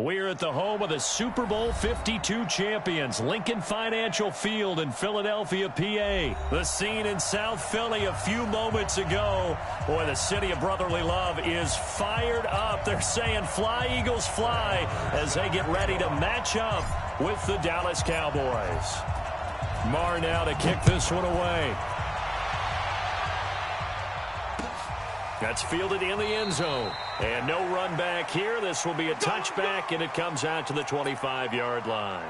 We're at the home of the Super Bowl 52 champions, Lincoln Financial Field in Philadelphia, PA. The scene in South Philly a few moments ago. Boy, the city of brotherly love is fired up. They're saying, "Fly, Eagles, fly," as they get ready to match up with the Dallas Cowboys. Marr now to kick this one away. That's fielded in the end zone. And no run back here. This will be a touchback, and it comes out to the 25-yard line.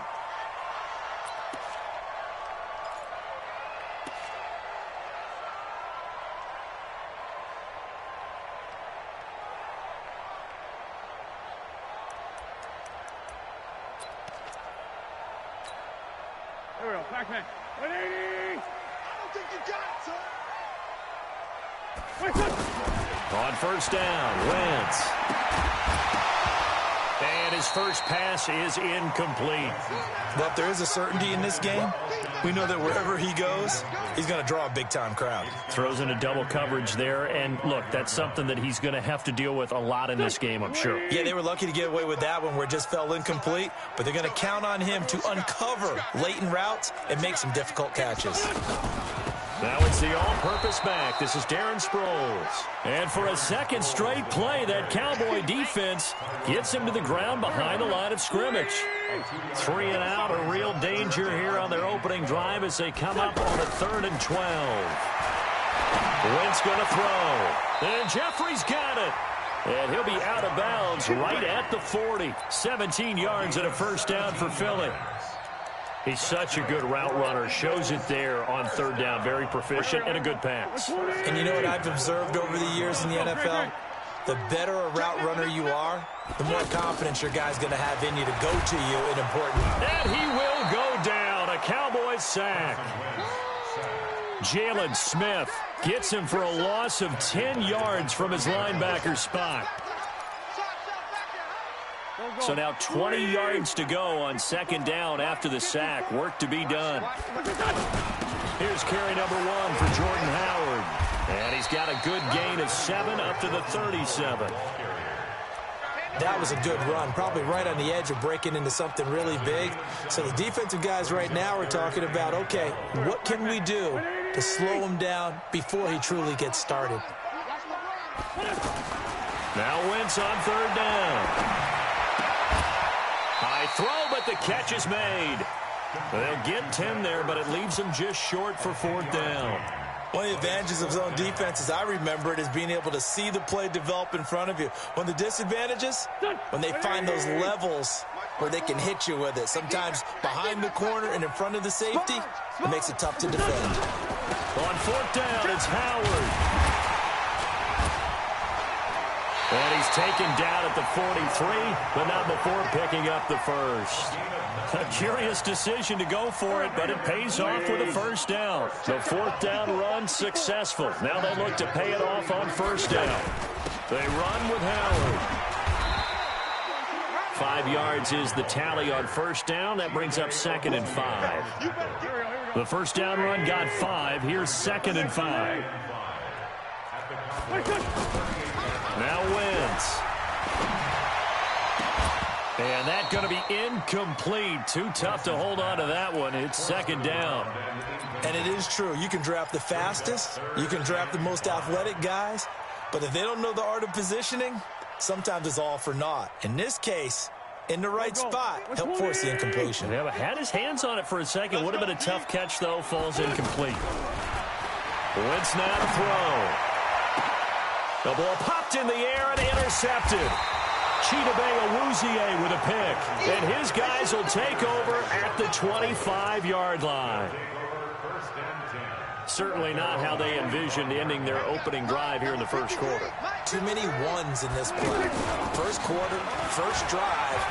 There we go. Backman. 180. I don't think you got it, son. On first down, Wentz. And his first pass is incomplete. But if there is a certainty in this game, we know that wherever he goes, he's going to draw a big-time crowd. Throws into double coverage there, and look, that's something that he's going to have to deal with a lot in this game, I'm sure. Yeah, they were lucky to get away with that one where it just fell incomplete, but they're going to count on him to uncover latent routes and make some difficult catches. Now it's the all-purpose back. This is Darren Sproles. And for a second straight play, that Cowboy defense gets him to the ground behind the line of scrimmage. 3 and out, a real danger here on their opening drive as they come up on a 3rd and 12. Wentz going to throw. And Jeffrey's got it. And he'll be out of bounds right at the 40. 17 yards and a first down for Philly. He's such a good route runner. Shows it there on 3rd down. Very proficient and a good pass. And you know what I've observed over the years in the NFL? The better a route runner you are, the more confidence your guy's going to have in you to go to you in important routes. And he will go down. A Cowboys sack. Jalen Smith gets him for a loss of 10 yards from his linebacker spot. So now 20 yards to go on 2nd down after the sack. Work to be done. Here's carry number 1 for Jordan Howard. And he's got a good gain of 7 up to the 37. That was a good run, probably right on the edge of breaking into something really big. So the defensive guys right now are talking about, okay, what can we do to slow him down before he truly gets started? Now Wentz on 3rd down. High throw, but the catch is made. They'll get 10 there, but it leaves them just short for 4th down. One of the advantages of zone defense, as I remember it, is being able to see the play develop in front of you. One of the disadvantages, when they find those levels where they can hit you with it. Sometimes behind the corner and in front of the safety, it makes it tough to defend. On 4th down, it's Howard. And he's taken down at the 43, but not before picking up the first. A curious decision to go for it, but it pays off with a first down. The 4th down run successful. Now they look to pay it off on 1st down. They run with Howard. 5 yards is the tally on 1st down. That brings up 2nd and 5. The 1st down run got 5. Here's 2nd and 5. Now Wentz. And that going to be incomplete. Too tough to hold on to that one. It's 2nd down. And it is true. You can draft the fastest. You can draft the most athletic guys. But if they don't know the art of positioning, sometimes it's all for naught. In this case, in the right spot, help force the incompletion. Yeah, but had his hands on it for a second. Would have been a tough catch, though. Falls incomplete. Wentz now to throw. The ball popped in the air and intercepted. Chidobe Awuzie with a pick. And his guys will take over at the 25-yard line. Certainly not how they envisioned ending their opening drive here in the first quarter. Too many ones in this play. First quarter, first drive,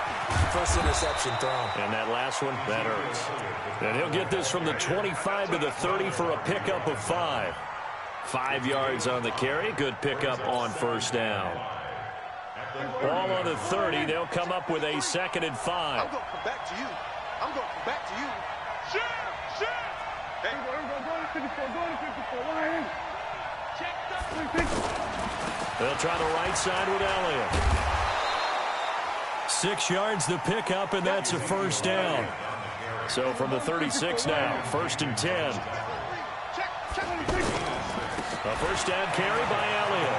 first interception thrown. And that last one, that hurts. And he'll get this from the 25 to the 30 for a pickup of 5. 5 yards on the carry. Good pickup on 1st down. Ball on the 30. They'll come up with a 2nd and 5. I'm going to come back to you. I'm going to come back to you. Shit! Hey. Go to 54. They'll try the right side with Elliott. 6 yards the pickup, and that's a first down. So from the 36 now, 1st and 10. A first down carry by Elliott.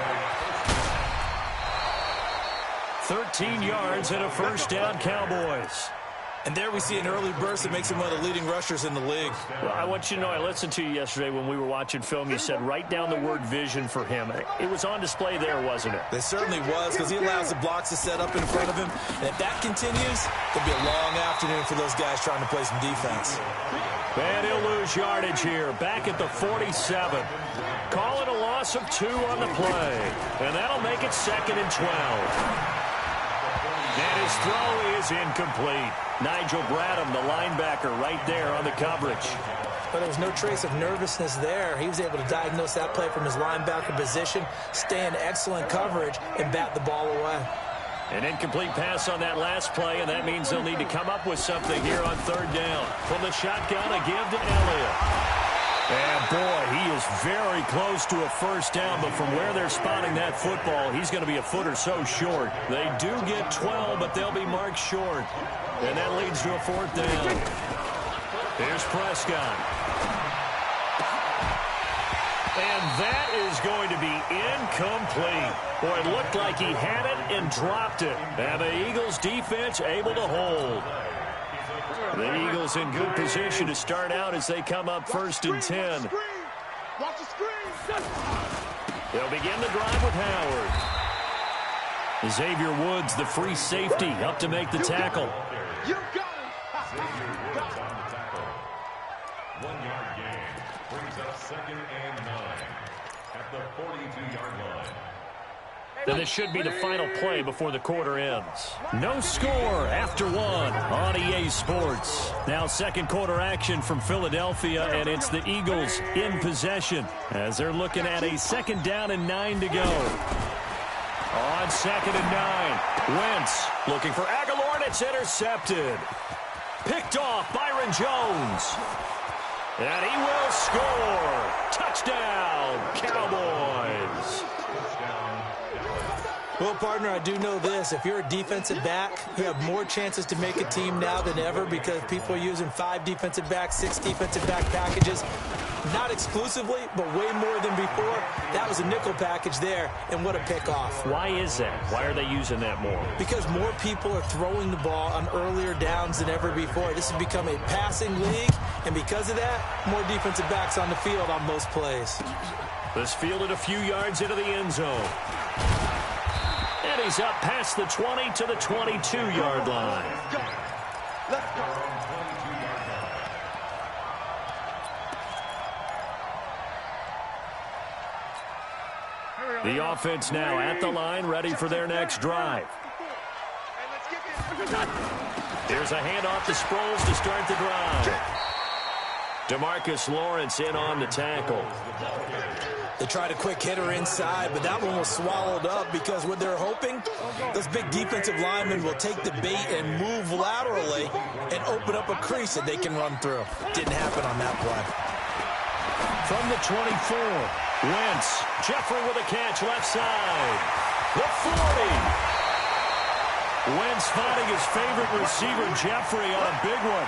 13 yards and a first down, Cowboys. And there we see an early burst that makes him one of the leading rushers in the league. Well, I want you to know, I listened to you yesterday when we were watching film. You said write down the word vision for him. It was on display there, wasn't it? It certainly was, because he allows the blocks to set up in front of him. And if that continues, it'll be a long afternoon for those guys trying to play some defense. And he'll lose yardage here, back at the 47. Call it a loss of 2 on the play. And that'll make it 2nd and 12. And his throw is incomplete. Nigel Bradham, the linebacker, right there on the coverage. But there was no trace of nervousness there. He was able to diagnose that play from his linebacker position, stay in excellent coverage, and bat the ball away. An incomplete pass on that last play, and that means they'll need to come up with something here on 3rd down. From the shotgun, a give to Elliott. And, boy, he is very close to a first down, but from where they're spotting that football, he's going to be a foot or so short. They do get 12, but they'll be marked short. And that leads to a 4th down. Here's Prescott. And that is going to be incomplete. Boy, it looked like he had it and dropped it. And the Eagles defense able to hold. The Eagles in good position to start out as they come up 1st and 10. They'll begin the drive with Howard. Xavier Woods, the free safety, up to make the tackle. You got him. 1 yard gain brings up 2nd and 9 at the 42-yard line. Then this should be the final play before the quarter ends. No score after 1 on EA Sports. Now 2nd quarter action from Philadelphia, and it's the Eagles in possession as they're looking at a 2nd down and 9 to go. On 2nd and 9, Wentz looking for Aguilar, and it's intercepted. Picked off Byron Jones. And he will score. Touchdown, Cowboys. Well, partner, I do know this. If you're a defensive back, you have more chances to make a team now than ever because people are using 5 defensive backs, 6 defensive back packages. Not exclusively, but way more than before. That was a nickel package there, and what a pickoff. Why is that? Why are they using that more? Because more people are throwing the ball on earlier downs than ever before. This has become a passing league, and because of that, more defensive backs on the field on most plays. This fielded a few yards into the end zone. And he's up past the 20 to the 22-yard line. Let's go. The offense now at the line, ready for their next drive. Here's a handoff to Sproles to start the drive. DeMarcus Lawrence in on the tackle. They tried a quick hitter inside, but that one was swallowed up because what they're hoping, those big defensive linemen will take the bait and move laterally and open up a crease that they can run through. Didn't happen on that play. From the 24, Wentz, Jeffrey with a catch left side. The 40. Wentz finding his favorite receiver, Jeffrey, on a big one.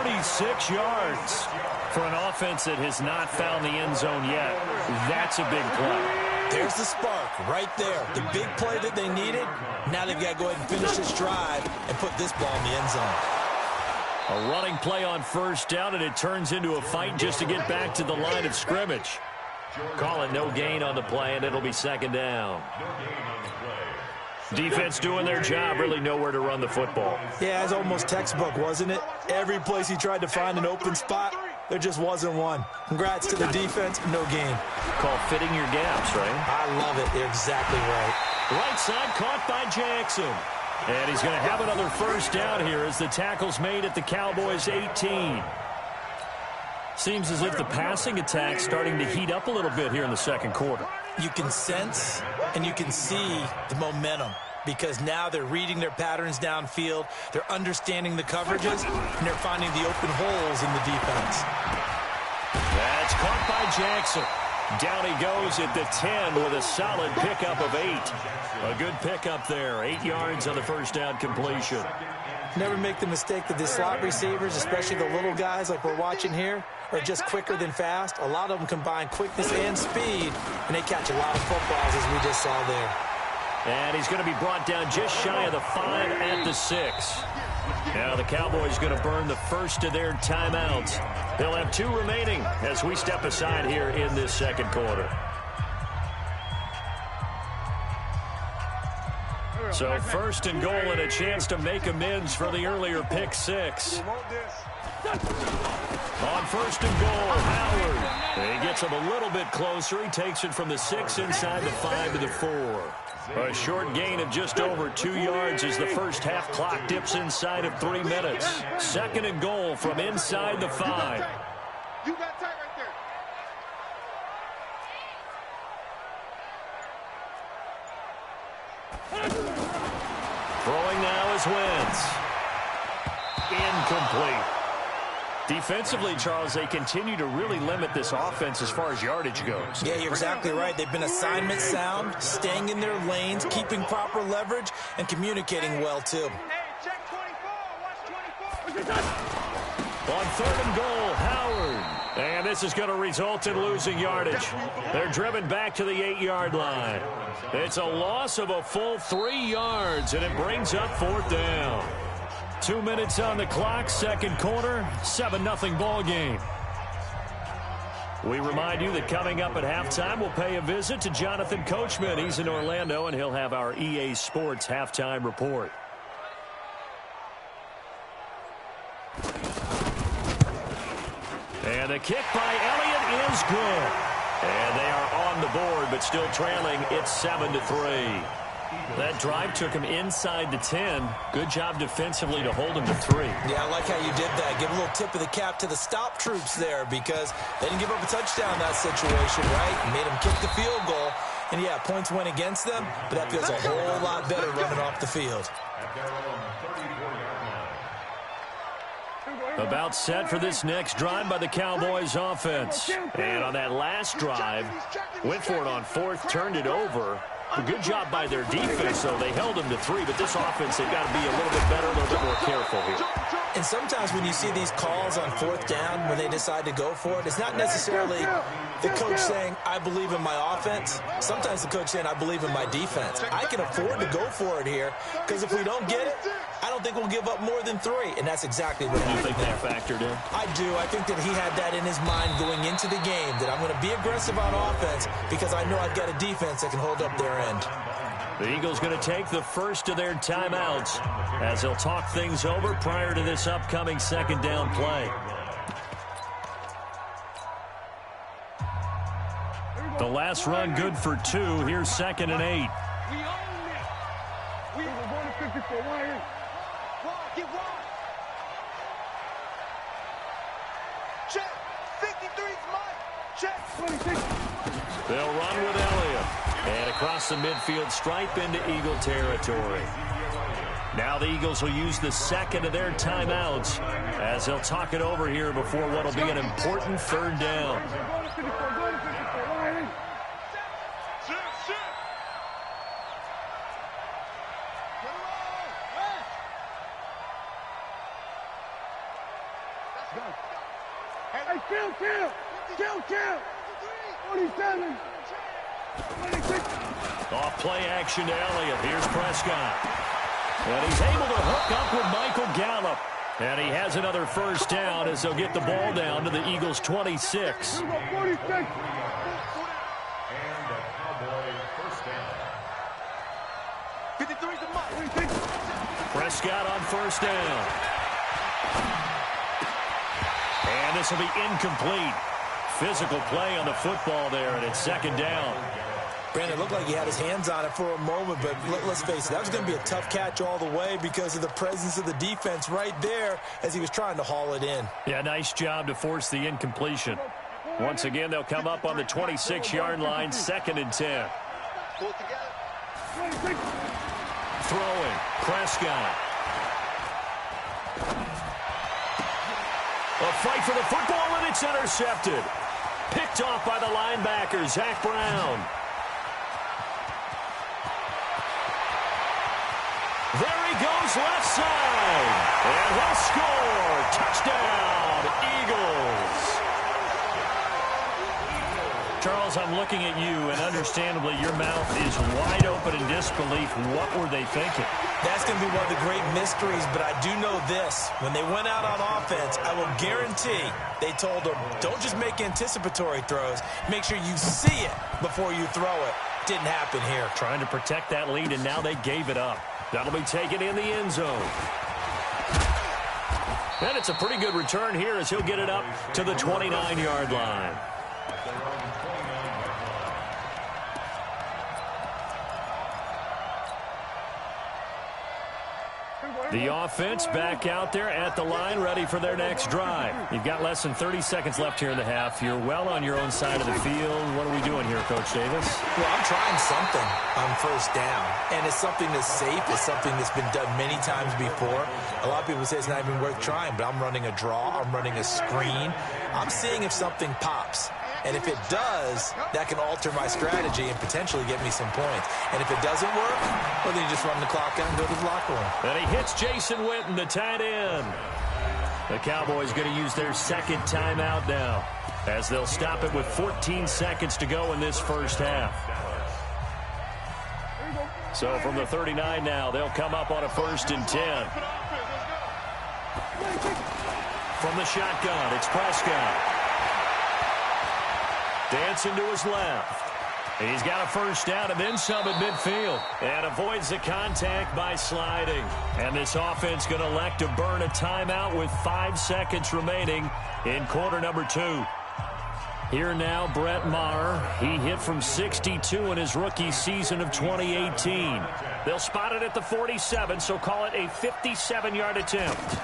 46 yards. For an offense that has not found the end zone yet, that's a big play. There's the spark right there. The big play that they needed. Now they've got to go ahead and finish this drive and put this ball in the end zone. A running play on first down, and it turns into a fight just to get back to the line of scrimmage. Call it no gain on the play, and it'll be 2nd down. Defense doing their job, really nowhere to run the football. Yeah, it's almost textbook, wasn't it? Every place he tried to find an open spot, there just wasn't one. Congrats to the defense, no gain. Called fitting your gaps, right? I love it. You're exactly right. Right side caught by Jackson. And he's going to have another first down here as the tackle's made at the Cowboys' 18. Seems as if the passing attack's starting to heat up a little bit here in the 2nd quarter. You can sense and you can see the momentum because now they're reading their patterns downfield, they're understanding the coverages, and they're finding the open holes in the defense. That's caught by Jackson. Down he goes at the 10 with a solid pickup of 8. A good pickup there. 8 yards on the first down completion. Never make the mistake that the slot receivers, especially the little guys like we're watching here, are just quicker than fast. A lot of them combine quickness and speed, and they catch a lot of footballs, as we just saw there. And he's going to be brought down just shy of the 5 at the 6. Now the Cowboys going to burn the first of their timeouts. They'll have 2 remaining as we step aside here in this second quarter. So first and goal and a chance to make amends for the earlier pick 6. On first and goal, Howard. He gets him a little bit closer. He takes it from the 6 inside the 5 to the 4. A short gain of just over 2 yards as the first half clock dips inside of 3 minutes. Second and goal from inside the 5. You got tight right there. Throwing now is Wentz. Incomplete. Defensively, Charles, they continue to really limit this offense as far as yardage goes. Yeah, you're exactly right. They've been assignment sound, staying in their lanes, keeping proper leverage, and communicating well, too. Hey, check 24. Watch 24. On third and goal, Howard. And this is going to result in losing yardage. They're driven back to the 8-yard line. It's a loss of a full 3 yards, and it brings up fourth down. 2 minutes on the clock, second quarter, 7-0 ball game. We remind you that coming up at halftime, we'll pay a visit to Jonathan Coachman. He's in Orlando, and he'll have our EA Sports halftime report. And the kick by Elliott is good. And they are on the board, but still trailing. It's 7-3. That drive took him inside the 10. Good job defensively to hold him to 3. Yeah, I like how you did that. Give a little tip of the cap to the stop troops there because they didn't give up a touchdown in that situation, right? Made them kick the field goal. And, yeah, points went against them, but that feels a whole lot better running off the field. About set for this next drive by the Cowboys offense. And on that last drive, went for it on fourth, turned it over. A good job by their defense, though. They held them to 3, but this offense, they've got to be a little bit better, a little bit more careful here. And sometimes when you see these calls on fourth down, when they decide to go for it, it's not necessarily the coach saying, I believe in my offense. Sometimes the coach saying, I believe in my defense. I can afford to go for it here because if we don't get it, I don't think we'll give up more than 3. And that's exactly what happened. You think that factored in? I do. I think that he had that in his mind going into the game, that I'm going to be aggressive on offense because I know I've got a defense that can hold up their end. The Eagles going to take the first of their timeouts as they'll talk things over prior to this upcoming second down play. The last run good for 2. Here's 2nd and 8. We own it. We were 154 wire. Get wide. Check. 53's mine. Check. 26. They'll run with Elliott. And across the midfield stripe into Eagle territory. Now the Eagles will use the second of their timeouts as they'll talk it over here before what will be an important third down. Hey, kill. 47. Off play action to Elliott. Here's Prescott. And he's able to hook up with Michael Gallup. And he has another first down as they'll get the ball down to the Eagles' 26. And the Cowboy first down. 53's the mark. Prescott on first down. And this will be incomplete. Physical play on the football there, and it's second down. Brandon, it looked like he had his hands on it for a moment, but let's face it, that was going to be a tough catch all the way because of the presence of the defense right there as he was trying to haul it in. Yeah, nice job to force the incompletion. Once again, they'll come up on the 26-yard line, 2nd and 10. Throwing, Prescott. A fight for the football, and it's intercepted. Picked off by the linebacker, Zach Brown. There he goes left side. And he'll score. Touchdown, Eagles. Charles, I'm looking at you, and understandably, your mouth is wide open in disbelief. What were they thinking? That's going to be one of the great mysteries, but I do know this. When they went out on offense, I will guarantee they told them, don't just make anticipatory throws. Make sure you see it before you throw it. Didn't happen here. Trying to protect that lead, and now they gave it up. That'll be taken in the end zone. And it's a pretty good return here as he'll get it up to the 29-yard line. The offense back out there at the line, ready for their next drive. You've got less than 30 seconds left here in the half. You're well on your own side of the field. What are we doing here, Coach Davis? Well, I'm trying something on first down, and it's something that's safe. It's something that's been done many times before. A lot of people say it's not even worth trying, but I'm running a draw. I'm running a screen. I'm seeing if something pops. And if it does, that can alter my strategy and potentially get me some points. And if it doesn't work, well, then you just run the clock out and go to the locker room. And he hits Jason Witten, the tight end. The Cowboys going to use their second timeout now, as they'll stop it with 14 seconds to go in this first half. So from the 39 now, they'll come up on a 1st and 10. From the shotgun, it's Prescott. Dancing to his left. He's got a first down and then some at midfield. And avoids the contact by sliding. And this offense going to elect to burn a timeout with 5 seconds remaining in quarter number 2. Here now, Brett Maher. He hit from 62 in his rookie season of 2018. They'll spot it at the 47, so call it a 57-yard attempt.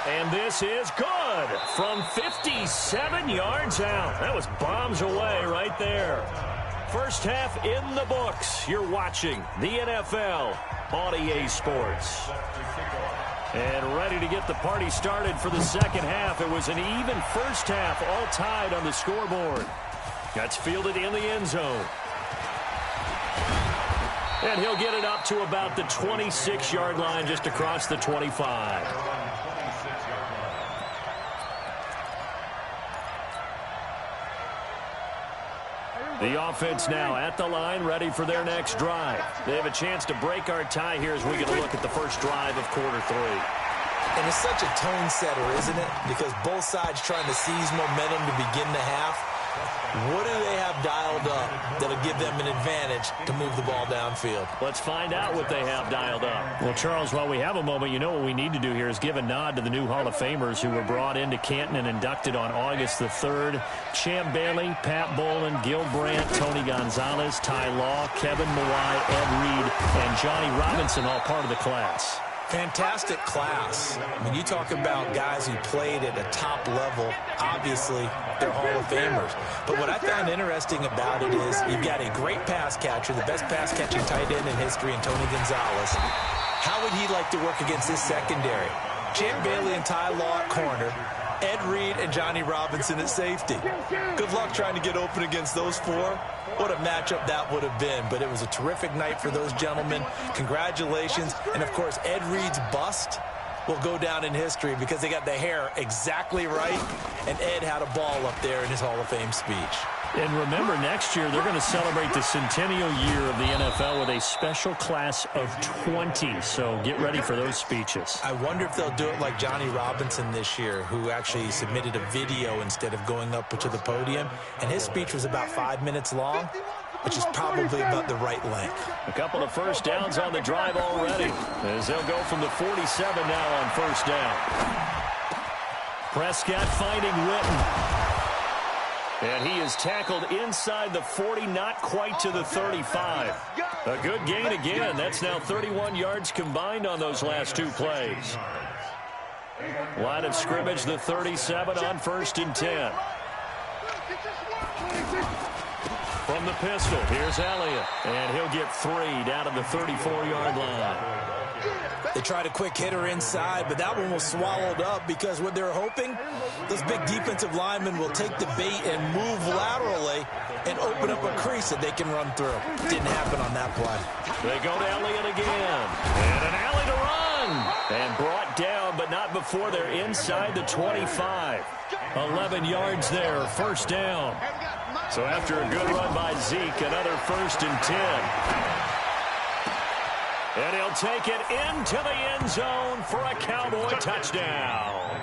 And this is good from 57 yards out. That was bombs away right there. First half in the books. You're watching the NFL on EA Sports. And ready to get the party started for the second half. It was an even first half, all tied on the scoreboard. That's fielded in the end zone. And he'll get it up to about the 26-yard line, just across the 25. The offense now at the line, ready for their next drive. They have a chance to break our tie here as we get a look at the first drive of quarter 3. And it's such a tone setter, isn't it? Because both sides trying to seize momentum to begin the half. What do they have dialed up that'll give them an advantage to move the ball downfield? Let's find out what they have dialed up. Well, Charles, while we have a moment, you know what we need to do here is give a nod to the new Hall of Famers who were brought into Canton and inducted on August the 3rd. Champ Bailey, Pat Bolin, Gil Brandt, Tony Gonzalez, Ty Law, Kevin Mawai, Ed Reed, and Johnny Robinson, all part of the class. Fantastic class. When you talk about guys who played at a top level, obviously they're Hall of Famers. But what I found interesting about it is you've got a great pass catcher, the best pass-catching tight end in history, in Tony Gonzalez. How would he like to work against this secondary? Champ Bailey and Ty Law at corner, Ed Reed and Johnny Robinson at safety. Good luck trying to get open against those four. What a matchup that would have been. But it was a terrific night for those gentlemen. Congratulations. And, of course, Ed Reed's bust will go down in history because they got the hair exactly right. And Ed had a ball up there in his Hall of Fame speech. And remember, next year they're going to celebrate the centennial year of the NFL with a special class of 20. So get ready for those speeches. I wonder if they'll do it like Johnny Robinson this year, who actually submitted a video instead of going up to the podium. And his speech was about 5 minutes long, which is probably about the right length. A couple of first downs on the drive already, as they'll go from the 47 now on first down. Prescott finding Witten. And he is tackled inside the 40, not quite to the 35. A good gain again. That's now 31 yards combined on those last 2 plays. Line of scrimmage, the 37 on 1st and 10. From the pistol, here's Elliott. And he'll get 3 down to the 34-yard line. They tried a quick hitter inside, but that one was swallowed up because what they're hoping, those big defensive linemen will take the bait and move laterally and open up a crease that they can run through. Didn't happen on that play. They go to Elliott again. And an alley to run. And brought down, but not before they're inside the 25. 11 yards there, first down. So after a good run by Zeke, another 1st and 10. And he'll take it into the end zone for a Cowboy touchdown.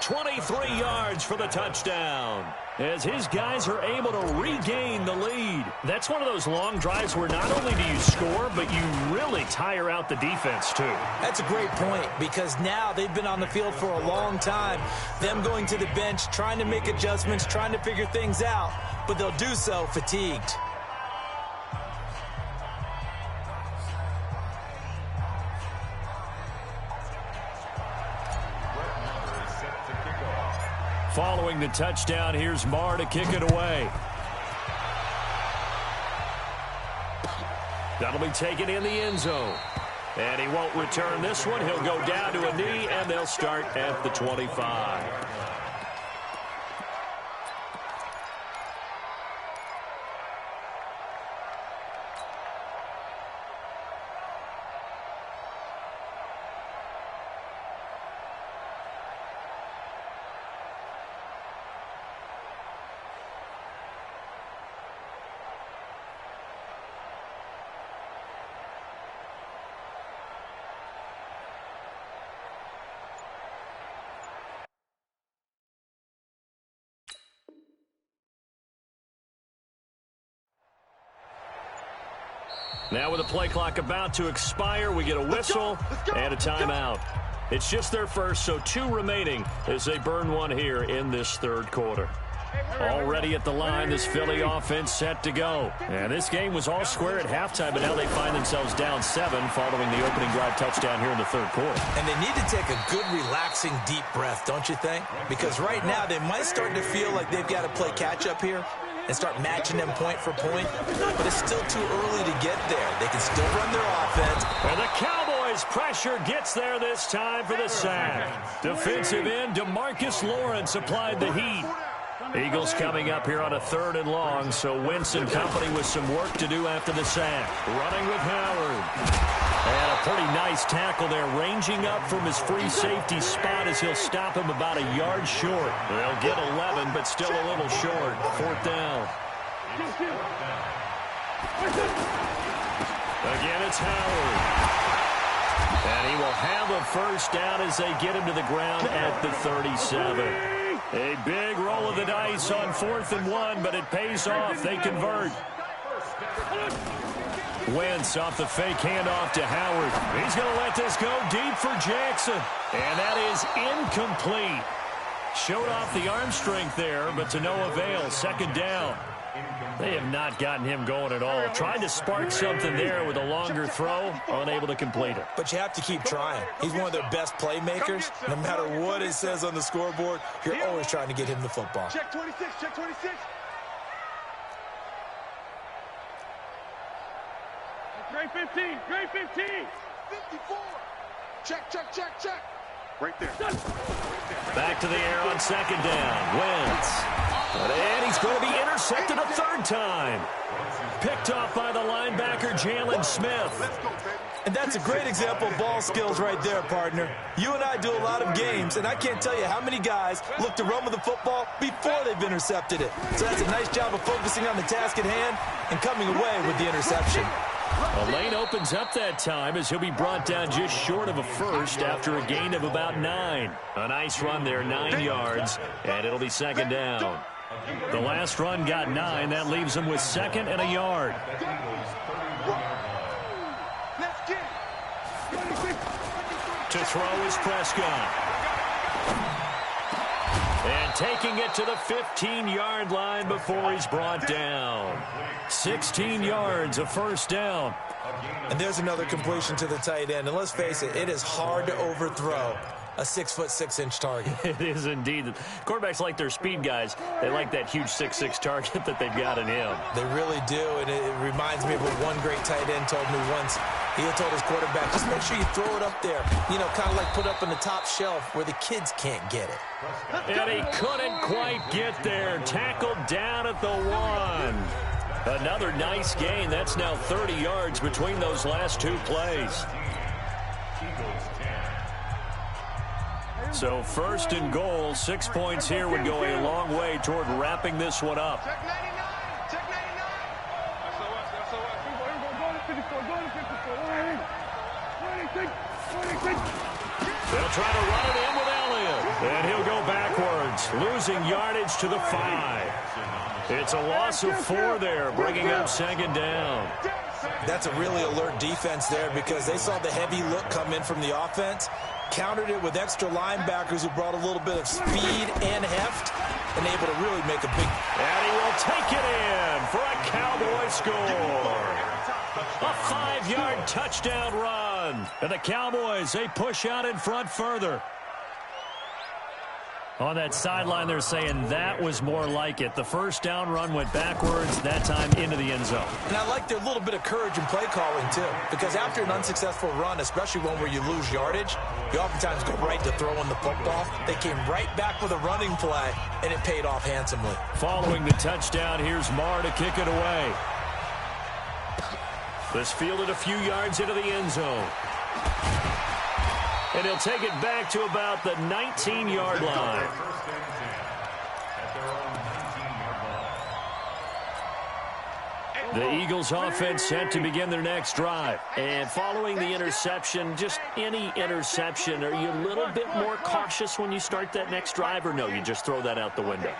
23 yards for the touchdown, as his guys are able to regain the lead. That's one of those long drives where not only do you score, but you really tire out the defense, too. That's a great point, because now they've been on the field for a long time. Them going to the bench, trying to make adjustments, trying to figure things out, but they'll do so fatigued. Following the touchdown, here's Marr to kick it away. That'll be taken in the end zone. And he won't return this one. He'll go down to a knee, and they'll start at the 25. Now with the play clock about to expire, we get a whistle and a timeout. It's just their first, so 2 remaining as they burn one here in this third quarter. Already at the line, this Philly offense set to go. And this game was all square at halftime, but now they find themselves down 7 following the opening drive touchdown here in the third quarter. And they need to take a good, relaxing, deep breath, don't you think? Because right now they might start to feel like they've got to play catch-up here and start matching them point for point, but it's still too early to get there. They can still run their offense. And the Cowboys' pressure gets there this time for the sack. Defensive end DeMarcus Lawrence applied the heat. Eagles coming up here on a 3rd and long, so Wentz and company with some work to do after the sack. Running with Howard. And a pretty nice tackle there, ranging up from his free safety spot as he'll stop him about a yard short. They'll get 11, but still a little short. 4th down. Again, it's Howard. And he will have a first down as they get him to the ground at the 37. A big roll of the dice on 4th and 1, but it pays off. They convert. Wentz off the fake handoff to Howard. He's going to let this go deep for Jackson. And that is incomplete. Showed off the arm strength there, but to no avail. 2nd down. They have not gotten him going at all. Tried to spark something there with a longer throw, unable to complete it. But you have to keep trying. He's one of their best playmakers. No matter what it says on the scoreboard, you're always trying to get him the football. Check 26, check 26. Grade 15, grade 15. 54. Check, check, check, check. Right there. Back to the air on 2nd down. Wentz. And he's going to be intercepted a 3rd time. Picked off by the linebacker, Jalen Smith. And that's a great example of ball skills right there, partner. You and I do a lot of games, and I can't tell you how many guys look to run with the football before they've intercepted it. So that's a nice job of focusing on the task at hand and coming away with the interception. A lane opens up that time as he'll be brought down just short of a first after a gain of about 9. A nice run there, 9 yards, and it'll be 2nd down. The last run got 9. That leaves him with 2nd and a yard. To throw is Prescott. And taking it to the 15-yard line before he's brought down. 16 yards, a 1st down. And there's another completion to the tight end. And let's face it, it is hard to overthrow a 6'6" target. It is indeed. Quarterbacks like their speed guys. They like that huge 6'6" target that they've got in him. They really do, and it reminds me of what one great tight end told me once. He had told his quarterback, just make sure you throw it up there. You know, kind of like put up on the top shelf where the kids can't get it. And he couldn't quite get there. Tackled down at the 1. Another nice gain. That's now 30 yards between those last two plays. So first and goal, 6 points here would go a long way toward wrapping this one up. Check 99. Check 99. They'll try to run it in with Elliott. And he'll go backwards, losing yardage to the 5. It's a loss of 4 there, bringing up second down. That's a really alert defense there because they saw the heavy look come in from the offense, countered it with extra linebackers who brought a little bit of speed and heft, and able to really make a big... And he will take it in for a Cowboy score. A 5-yard touchdown run. And the Cowboys, they push out in front further. On that sideline, they're saying that was more like it. The first down run went backwards, that time into the end zone. And I like their little bit of courage in play calling, too. Because after an unsuccessful run, especially one where you lose yardage, you oftentimes go right to throwing the football. They came right back with a running play, and it paid off handsomely. Following the touchdown, here's Marr to kick it away. This fielded a few yards into the end zone. And he'll take it back to about the 19-yard line. The Eagles offense set to begin their next drive. And following the interception, just any interception, are you a little bit more cautious when you start that next drive, or no, you just throw that out the window?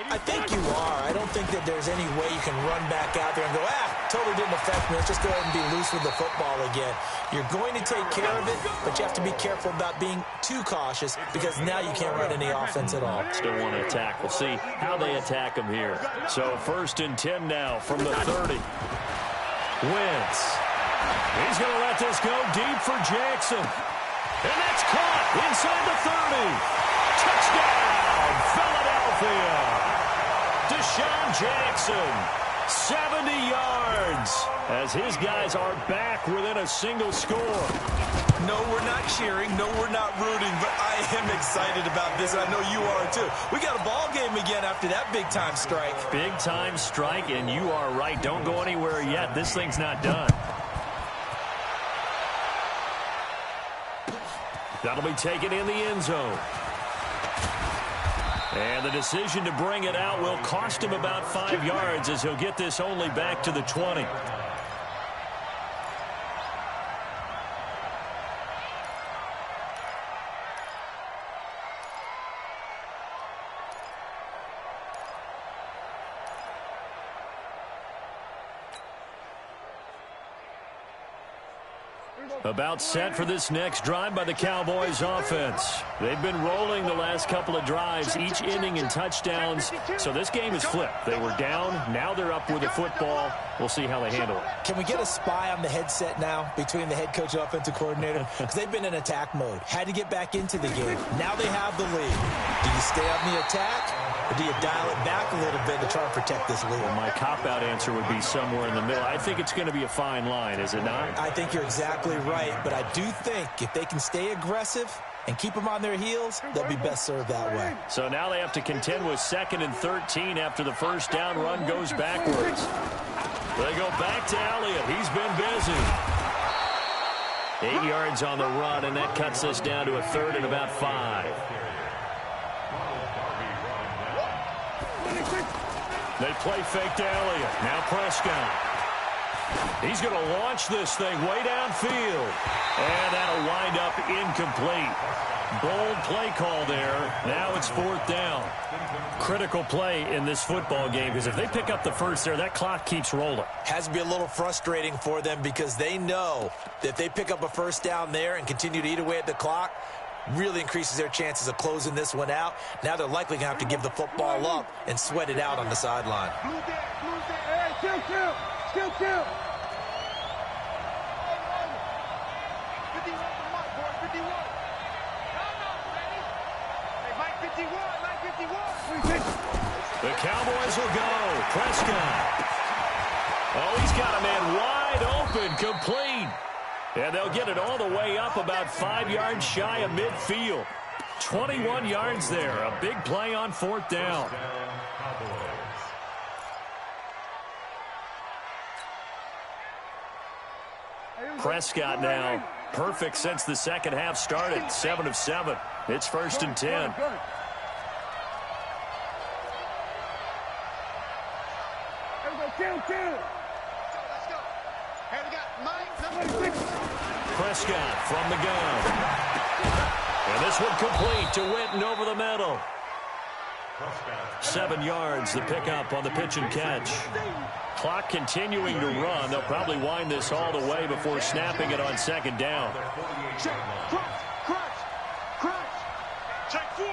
I think you are. I don't think that there's any way you can run back out there and go, totally didn't affect me. Let's just go ahead and be loose with the football again. You're going to take care of it, but you have to be careful about being too cautious because now you can't run any offense at all. Still want to attack. We'll see how they attack him here. So 1st and 10 now from the 30. Wentz. He's going to let this go deep for Jackson. And that's caught inside the 30. Touchdown, Philadelphia. Deshaun Jackson, 70 yards, as his guys are back within a single score. No, we're not cheering. No, we're not rooting, but I am excited about this. I know you are, too. We got a ball game again after that big-time strike. Big-time strike, and you are right. Don't go anywhere yet. This thing's not done. That'll be taken in the end zone. And the decision to bring it out will cost him about 5 yards as he'll get this only back to the 20. About set for this next drive by the Cowboys offense. They've been rolling the last couple of drives, each inning in touchdowns. So this game is flipped. They were down. Now they're up with the football. We'll see how they handle it. Can we get a spy on the headset now between the head coach and offensive coordinator? Because they've been in attack mode. Had to get back into the game. Now they have the lead. Do you stay on the attack? Or do you dial it back a little bit to try and protect this lead? Well, my cop-out answer would be somewhere in the middle. I think it's going to be a fine line, is it not? I think you're exactly right, but I do think if they can stay aggressive and keep them on their heels, they'll be best served that way. So now they have to contend with 2nd and 13 after the first down run goes backwards. They go back to Elliott. He's been busy. 8 yards on the run, and that cuts us down to a 3rd and about 5. They play fake to Elliott. Now Prescott. He's going to launch this thing way downfield. And that'll wind up incomplete. Bold play call there. Now it's 4th down. Critical play in this football game because if they pick up the first there, that clock keeps rolling. Has to be a little frustrating for them because they know that if they pick up a first down there and continue to eat away at the clock, really increases their chances of closing this one out. Now they're likely going to have to give the football up and sweat it out on the sideline. Hey, chill. 51 for Mike, boy, 51. Hey, Mike 51. The Cowboys will go. Prescott. Oh, he's got a man wide open, complete. And they'll get it all the way up about 5 yards shy of midfield. 21 yards there. A big play on 4th down. Prescott now. Perfect since the second half started. 7 of 7. It's 1st and 10. Prescott from the gun. And this one complete to Witten over the middle. 7 yards, the pickup on the pitch and catch. Clock continuing to run. They'll probably wind this all the way before snapping it on 2nd down. Check, crunch. Check 4.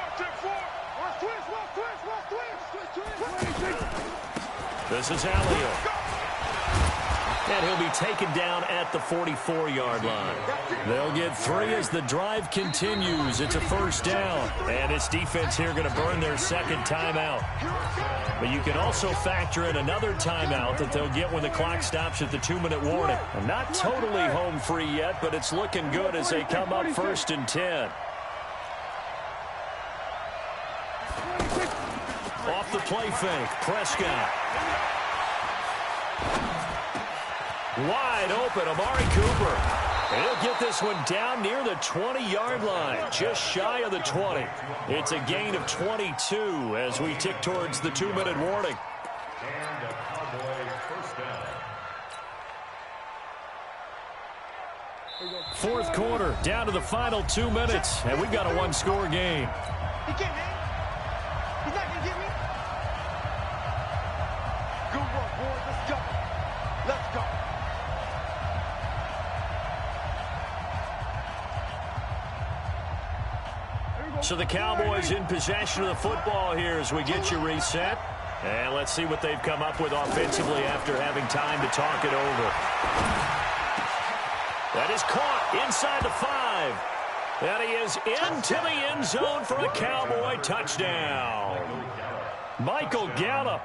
Twist. This is Alley-oop. And he'll be taken down at the 44-yard line. They'll get 3 as the drive continues. It's a 1st down. And this defense here going to burn their 2nd timeout. But you can also factor in another timeout that they'll get when the clock stops at the 2-minute warning. And not totally home free yet, but it's looking good as they come up 1st and 10. Off the play fake, Prescott. Wide open, Amari Cooper. And he'll get this one down near the 20-yard line, just shy of the 20. It's a gain of 22 as we tick towards the 2-minute warning. And a Cowboy 1st down. 4th quarter, down to the final 2 minutes, and we've got a 1-score game. He can't hang. He's not going to get me. Good work, boys. Let's go. Let's go. So the Cowboys in possession of the football here as we get you reset. And let's see what they've come up with offensively after having time to talk it over. That is caught inside the 5. And he is into the end zone for a Cowboy touchdown. Michael Gallup,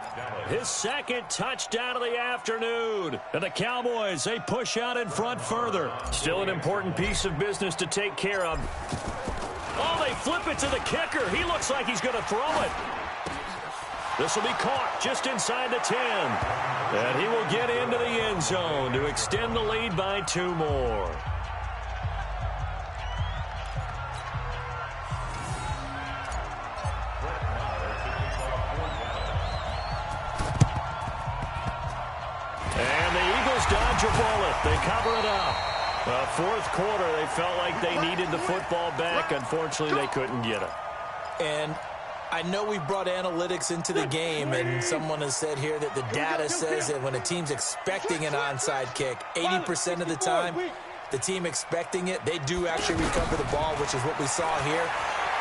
his 2nd touchdown of the afternoon. And the Cowboys, they push out in front further. Still an important piece of business to take care of. Oh, they flip it to the kicker. He looks like he's going to throw it. This will be caught just inside the 10. And he will get into the end zone to extend the lead by 2 more. And the Eagles dodge a bullet. They cover it up. 4th quarter, they felt like they needed the football back. Unfortunately, they couldn't get it. And I know we've brought analytics into the game, and someone has said here that the data says that when a team's expecting an onside kick, 80% of the time, the team expecting it, they do actually recover the ball, which is what we saw here.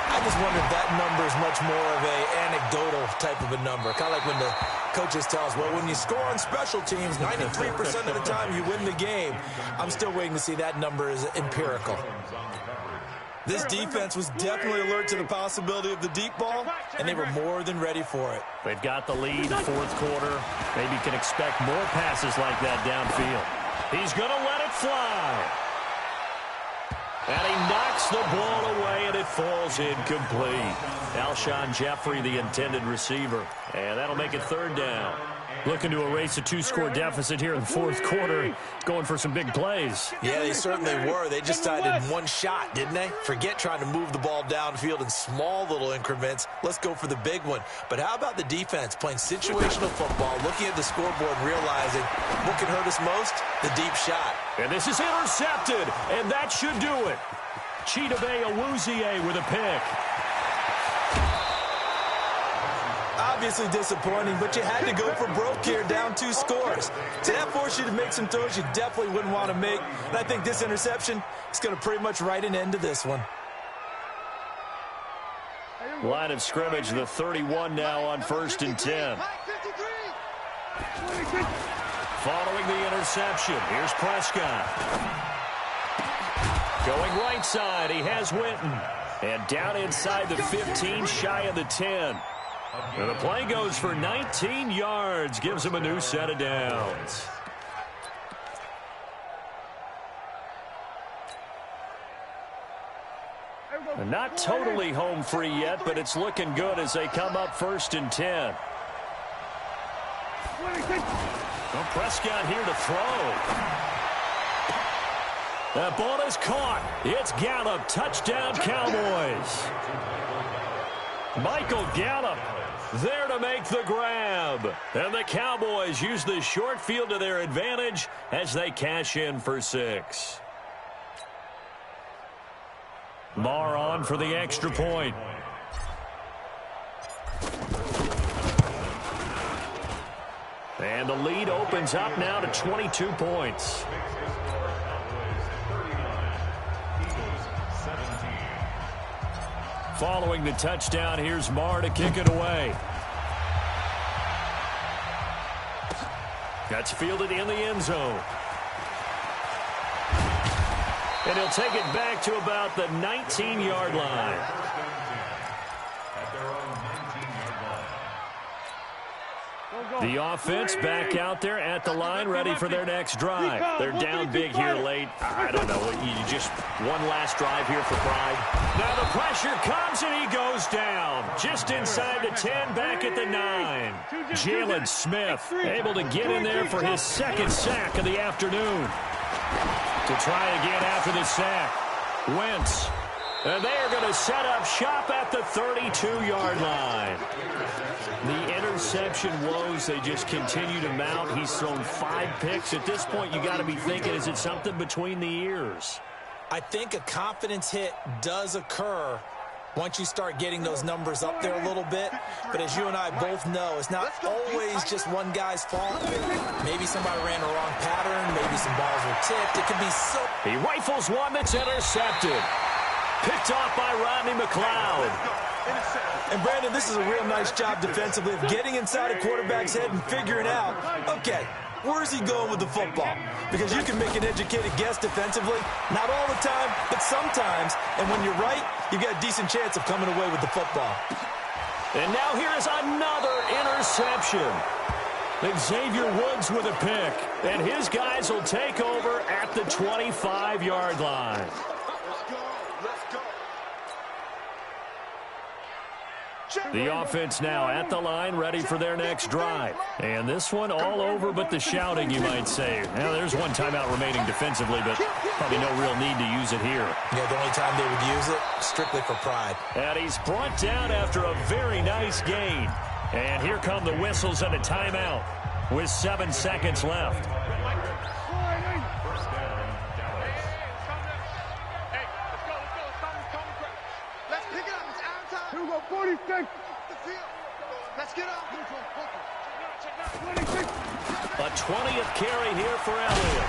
I just wonder if that number is much more of a anecdotal type of a number. Kind of like when the coaches tell us, well, when you score on special teams, 93% of the time you win the game. I'm still waiting to see that number is empirical. This defense was definitely alert to the possibility of the deep ball, and they were more than ready for it. They've got the lead, 4th quarter. Maybe can expect more passes like that downfield. He's going to let it fly. And he knocks the ball away, and it falls incomplete. Alshon Jeffrey, the intended receiver. And that'll make it 3rd down. Looking to erase a 2-score deficit here in the 4th quarter. Going for some big plays. Yeah, they certainly were. They just decided one shot, didn't they? Forget trying to move the ball downfield in small little increments. Let's go for the big one. But how about the defense playing situational football, looking at the scoreboard and realizing what can hurt us most? The deep shot. And this is intercepted, and that should do it. Chidobe Awuzie with a pick. Obviously disappointing, but you had to go for broke here, down 2 scores. So that forced you to make some throws you definitely wouldn't want to make. And I think this interception is going to pretty much write an end to this one. Line of scrimmage, the 31 now on 1st and 10. Following the interception, here's Prescott. Going right side, he has Witten. And down inside the 15, shy of the 10. And the play goes for 19 yards, gives him a new set of downs. Not totally home free yet, but it's looking good as they come up 1st and 10. Well, Prescott here to throw. That ball is caught. It's Gallup. Touchdown, Cowboys. Michael Gallup there to make the grab. And the Cowboys use the short field to their advantage as they cash in for 6. Marr on for the extra point. And the lead opens up now to 22 points. Following the touchdown, here's Marr to kick it away. That's fielded in the end zone. And he'll take it back to about the 19-yard line. The offense back out there at the line, ready for their next drive. They're down big here late. I don't know. You just one last drive here for pride. Now the pressure comes, and he goes down. Just inside the 10, back at the 9. Jalen Smith able to get in there for his 2nd sack of the afternoon. To try again after the sack. Wentz. And they are going to set up shop at the 32-yard line. The interception woes, they just continue to mount. He's thrown 5 picks. At this point, you got to be thinking, is it something between the ears? I think a confidence hit does occur once you start getting those numbers up there a little bit. But as you and I both know, it's not always just one guy's fault. Maybe somebody ran a wrong pattern. Maybe some balls were tipped. It could be so... He rifles one that's intercepted. Picked off by Rodney McLeod. And, Brandon, this is a real nice job defensively of getting inside a quarterback's head and figuring out, okay, where's he going with the football? Because you can make an educated guess defensively, not all the time, but sometimes. And when you're right, you've got a decent chance of coming away with the football. And now here's another interception. Xavier Woods with a pick. And his guys will take over at the 25-yard line. The offense now at the line, ready for their next drive. And this one all over but the shouting, you might say. Now, there's one timeout remaining defensively, but probably no real need to use it here. Yeah, the only time they would use it, strictly for pride. And he's brought down after a very nice gain. And here come the whistles and a timeout with 7 seconds left. Let's get up. A 20th carry here for Elliott.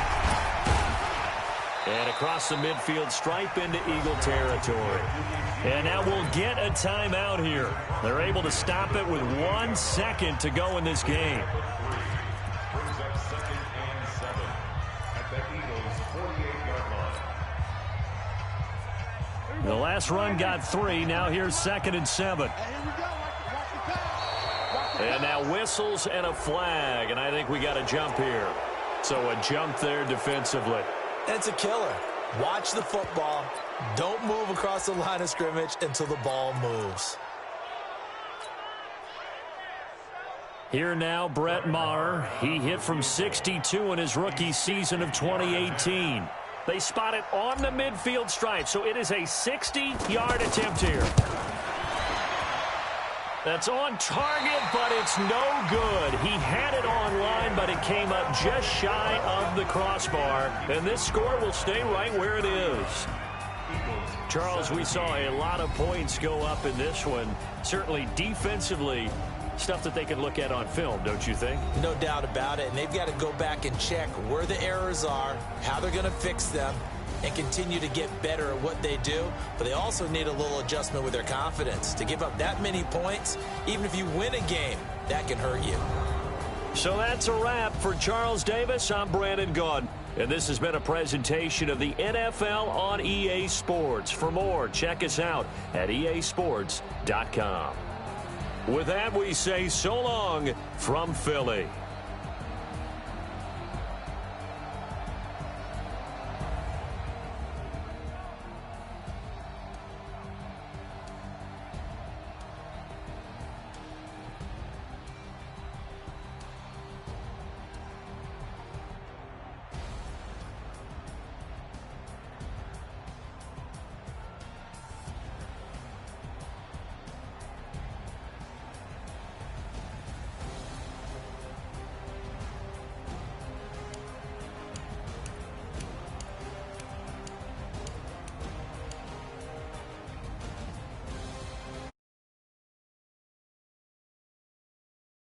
And across the midfield stripe into Eagle territory. And now we'll get a timeout here. They're able to stop it with 1 second to go in this game. Brings up 2nd and 7 at the Eagles' 48-yard line. The last run got 3. Now here's 2nd and 7. And now whistles and a flag. And I think we got a jump here. So a jump there defensively. It's a killer. Watch the football. Don't move across the line of scrimmage until the ball moves. Here now, Brett Maher. He hit from 62 in his rookie season of 2018. They spot it on the midfield stripe, so it is a 60-yard attempt here. That's on target, but it's no good. He had it on line, but it came up just shy of the crossbar. And this score will stay right where it is. Charles, we saw a lot of points go up in this one. Certainly defensively, stuff that they can look at on film, don't you think? No doubt about it. And they've got to go back and check where the errors are, how they're going to fix them, and continue to get better at what they do. But they also need a little adjustment with their confidence. To give up that many points, even if you win a game, that can hurt you. So that's a wrap for Charles Davis. I'm Brandon Gaudin. And this has been a presentation of the NFL on EA Sports. For more, check us out at easports.com. With that, we say so long from Philly.